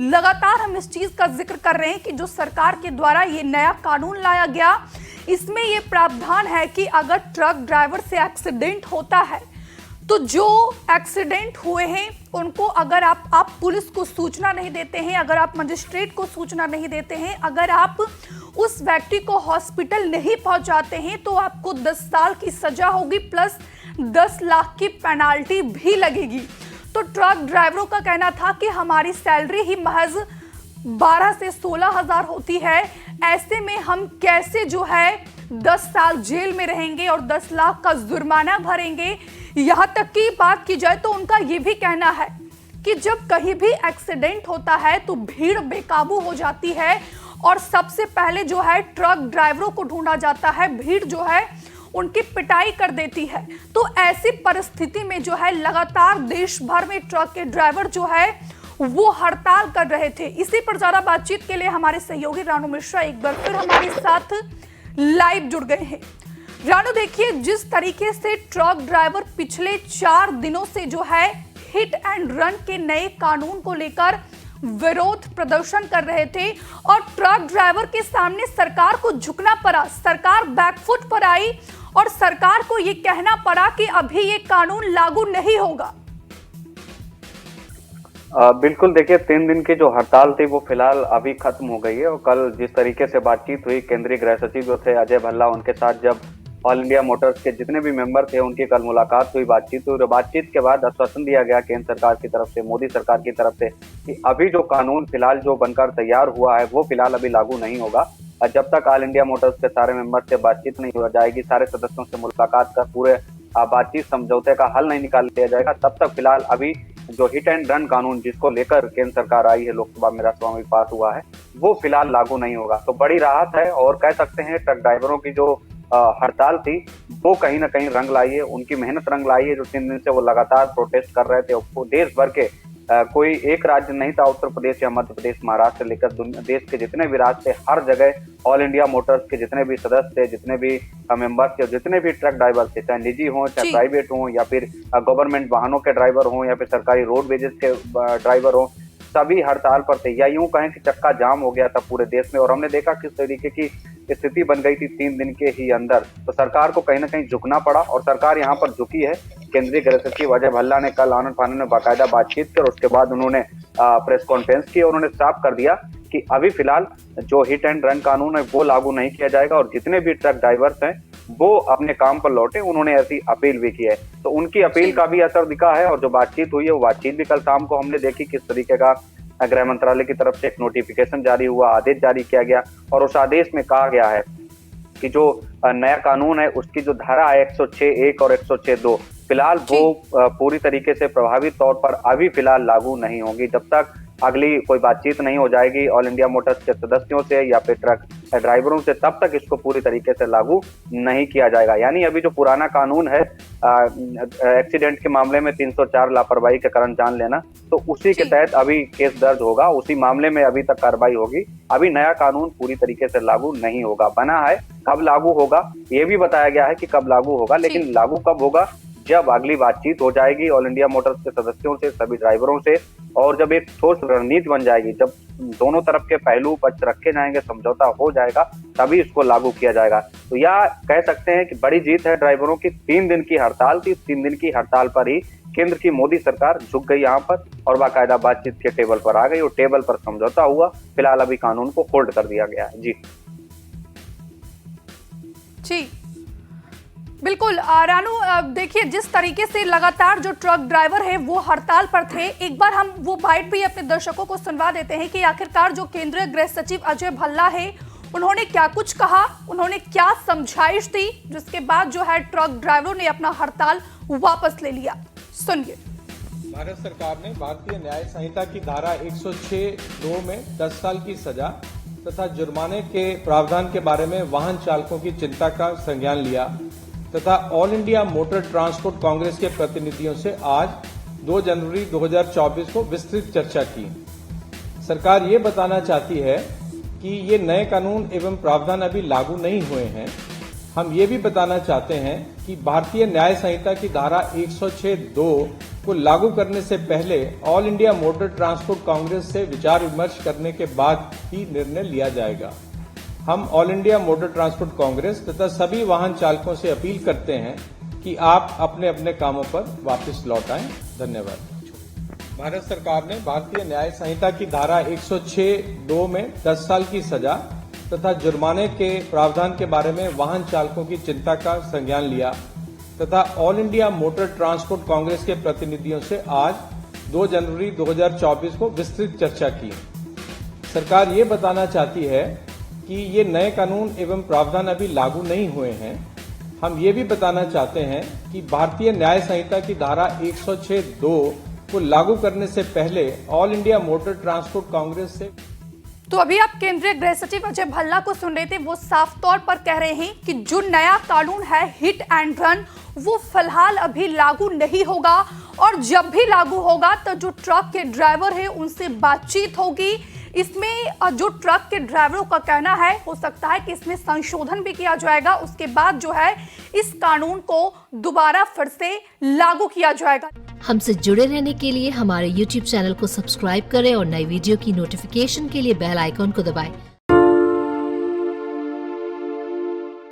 लगातार हम इस चीज का जिक्र कर रहे हैं कि जो सरकार के द्वारा ये नया कानून लाया गया, इसमें ये प्रावधान है कि अगर ट्रक ड्राइवर से एक्सीडेंट होता है तो जो एक्सीडेंट हुए हैं उनको अगर आप पुलिस को सूचना नहीं देते हैं, अगर आप मजिस्ट्रेट को सूचना नहीं देते हैं, अगर आप उस व्यक्ति को हॉस्पिटल नहीं पहुंचाते हैं तो आपको 10 साल की सजा होगी प्लस 10 लाख की पेनाल्टी भी लगेगी। तो ट्रक ड्राइवरों का कहना था कि हमारी सैलरी ही महज 12 से 16 हजार होती है, ऐसे में हम कैसे जो है 10 साल जेल में रहेंगे और 10 लाख का जुर्माना भरेंगे। यहाँ तक की बात की जाए तो उनका ये भी कहना है कि जब कहीं भी एक्सीडेंट होता है तो भीड़ बेकाबू हो जाती है और सबसे पहले जो है ट्रक ड्राइवरों को ढूंढा जाता है, भीड़ जो है उनकी पिटाई कर देती है। तो ऐसी परिस्थिति में जो है लगातार देश भर में ट्रक के ड्राइवर जो है वो हड़ताल कर रहे थे। इसी पर ज्यादा बातचीत के लिए हमारे सहयोगी रानू मिश्रा एक बार फिर हमारे साथ लाइव जुड़ गए हैं। रानू, देखिए जिस तरीके से ट्रक ड्राइवर पिछले 4 दिनों से जो है हिट एंड रन के नए कानून को लेकर विरोध प्रदर्शन कर रहे थे और ट्रक ड्राइवर के सामने सरकार को झुकना पड़ा, सरकार बैकफुट पर आई और सरकार को यह कहना पड़ा कि अभी ये कानून लागू नहीं होगा। बिल्कुल, देखिए 3 दिन की जो हड़ताल थी वो फिलहाल अभी खत्म हो गई है और कल जिस तरीके से बातचीत हुई केंद्रीय गृह सचिव जो थे अजय भल्ला, उनके साथ जब ऑल इंडिया मोटर्स के जितने भी मेंबर थे उनकी कल मुलाकात हुई, बातचीत हुई। बातचीत के बाद आश्वासन दिया गया केंद्र सरकार की तरफ से, मोदी सरकार की तरफ से कि अभी जो कानून फिलहाल जो बनकर तैयार हुआ है वो फिलहाल अभी लागू नहीं होगा। जब तक ऑल इंडिया मोटर्स के सारे मेंबर से बातचीत नहीं हो जाएगी, सारे सदस्यों से मुलाकात कर पूरे बातचीत समझौते का हल नहीं निकाल लिया जाएगा, तब तक फिलहाल अभी जो हिट एंड रन कानून जिसको लेकर केंद्र सरकार आई है, लोकसभा में राज्यसभा में पास हुआ है, वो फिलहाल लागू नहीं होगा। तो बड़ी राहत है और कह सकते हैं ट्रक ड्राइवरों की जो हड़ताल थी वो कहीं ना कहीं रंग लाई है, उनकी मेहनत रंग लाई है। जो 3 दिन से वो लगातार प्रोटेस्ट कर रहे थे, वो देश भर के कोई एक राज्य नहीं था, उत्तर प्रदेश या मध्य प्रदेश, महाराष्ट्र लेकर देश के जितने भी राज्य थे, हर जगह ऑल इंडिया मोटर्स के जितने भी सदस्य थे, जितने भी मेंबर्स थे, जितने भी ट्रक ड्राइवर थे, चाहे निजी हों चाहे प्राइवेट हों या फिर गवर्नमेंट वाहनों के ड्राइवर हों या फिर सरकारी रोड वेजेस के ड्राइवर हों, सभी हड़ताल पर थे, या यूं कहें कि चक्का जाम हो गया था पूरे देश में। और हमने देखा किस तरीके की स्थिति बन गई थी 3 दिन के ही अंदर। तो सरकार को कहीं ना कहीं झुकना पड़ा और सरकार यहाँ पर झुकी है। केंद्रीय गृह सचिव अजय भल्ला ने कल आनंद फानन में बाकायदा बातचीत की और उसके बाद उन्होंने प्रेस कॉन्फ्रेंस की और उन्होंने साफ कर दिया कि अभी फिलहाल जो हिट एंड रन कानून है वो लागू नहीं किया जाएगा और जितने भी ट्रक ड्राइवर्स हैं वो अपने काम पर लौटे। उन्होंने ऐसी अपील भी की है, तो उनकी अपील का भी असर दिखा है। और जो बातचीत हुई है वो बातचीत भी कल शाम को हमने देखी किस तरीके का गृह मंत्रालय की तरफ से एक नोटिफिकेशन जारी हुआ, आदेश जारी किया गया और उस आदेश में कहा गया है कि जो नया कानून है उसकी जो धारा है 106(1) और 106(2) फिलहाल वो पूरी तरीके से प्रभावी तौर पर अभी फिलहाल लागू नहीं होगी जब तक अगली कोई बातचीत नहीं हो जाएगी ऑल इंडिया मोटर्स के सदस्यों से या फिर ट्रक ड्राइवरों से, तब तक इसको पूरी तरीके से लागू नहीं किया जाएगा। यानी अभी जो पुराना कानून है एक्सीडेंट के मामले में 304 लापरवाही के कारण जान लेना, तो उसी के तहत अभी केस दर्ज होगा, उसी मामले में अभी तक कार्रवाई होगी। अभी नया कानून पूरी तरीके से लागू नहीं होगा, बना है। कब लागू होगा ये भी बताया गया है कि कब लागू होगा, लेकिन लागू कब होगा जब अगली बातचीत हो जाएगी ऑल इंडिया मोटर्स के सदस्यों से, सभी ड्राइवरों से, और जब एक ठोस रणनीति बन जाएगी, जब दोनों तरफ के पहलू पक्ष रखे जाएंगे, समझौता हो जाएगा, तभी इसको लागू किया जाएगा। तो यह कह सकते हैं कि बड़ी जीत है ड्राइवरों की। 3 दिन की हड़ताल थी, 3 दिन की हड़ताल पर ही केंद्र की मोदी सरकार झुक गई यहाँ पर और बाकायदा बातचीत के टेबल पर आ गई और टेबल पर समझौता हुआ। फिलहाल अभी कानून को होल्ड कर दिया गया है। जी बिल्कुल रानू, देखिए जिस तरीके से लगातार जो ट्रक ड्राइवर है वो हड़ताल पर थे, एक बार हम वो बाइट भी अपने दर्शकों को सुनवा देते हैं कि आखिरकार जो केंद्रीय गृह सचिव अजय भल्ला है उन्होंने क्या कुछ कहा, उन्होंने क्या समझाइश दी, जिसके बाद जो है ट्रक ड्राइवरों ने अपना हड़ताल वापस ले लिया। सुनिए। भारत सरकार ने भारतीय न्याय संहिता की धारा 106(2) में 10 साल की सजा तथा जुर्माने के प्रावधान के बारे में वाहन चालकों की चिंता का संज्ञान लिया तथा all India motor transport Congress के प्रतिनिधियों से आज 2 जनवरी 2024 को विस्तृत चर्चा की। सरकार ये बताना चाहती है कि ये नए कानून एवं प्रावधान अभी लागू नहीं हुए हैं। हम ये भी बताना चाहते हैं कि भारतीय न्याय संहिता की धारा 106(2) को लागू करने से पहले all India motor transport Congress से विचार विमर्श करने के बाद ही निर्णय लिया जाएगा। हम all India motor transport Congress तथा सभी वाहन चालकों से अपील करते हैं कि आप अपने अपने कामों पर वापस लौट आएं। धन्यवाद। भारत सरकार ने भारतीय न्याय संहिता की धारा 106(2) में 10 साल की सजा तथा जुर्माने के प्रावधान के बारे में वाहन चालकों की चिंता का संज्ञान लिया तथा all India motor transport Congress के प्रतिनिधियों से आज 2 जनवरी 2024 को विस्तृत चर्चा की। सरकार ये बताना चाहती है कि ये नए कानून एवं प्रावधान अभी लागू नहीं हुए हैं। हम ये भी बताना चाहते हैं कि भारतीय न्याय संहिता की धारा 106(2) को लागू करने से पहले all India motor transport Congress से तो अभी आप केंद्रीय गृह सचिव अजय भल्ला को सुन रहे थे। वो साफ तौर पर कह रहे हैं कि जो नया कानून है हिट एंड रन, वो फिलहाल अभी लागू नहीं होगा और जब भी लागू होगा तो जो ट्रक के ड्राइवर है उनसे बातचीत होगी। इसमें जो ट्रक के ड्राइवरों का कहना है, हो सकता है कि इसमें संशोधन भी किया जाएगा। उसके बाद जो है इस कानून को दोबारा फिर से लागू किया जाएगा। हमसे जुड़े रहने के लिए हमारे YouTube चैनल को सब्सक्राइब करें और नई वीडियो की नोटिफिकेशन के लिए बेल आइकॉन को दबाएं।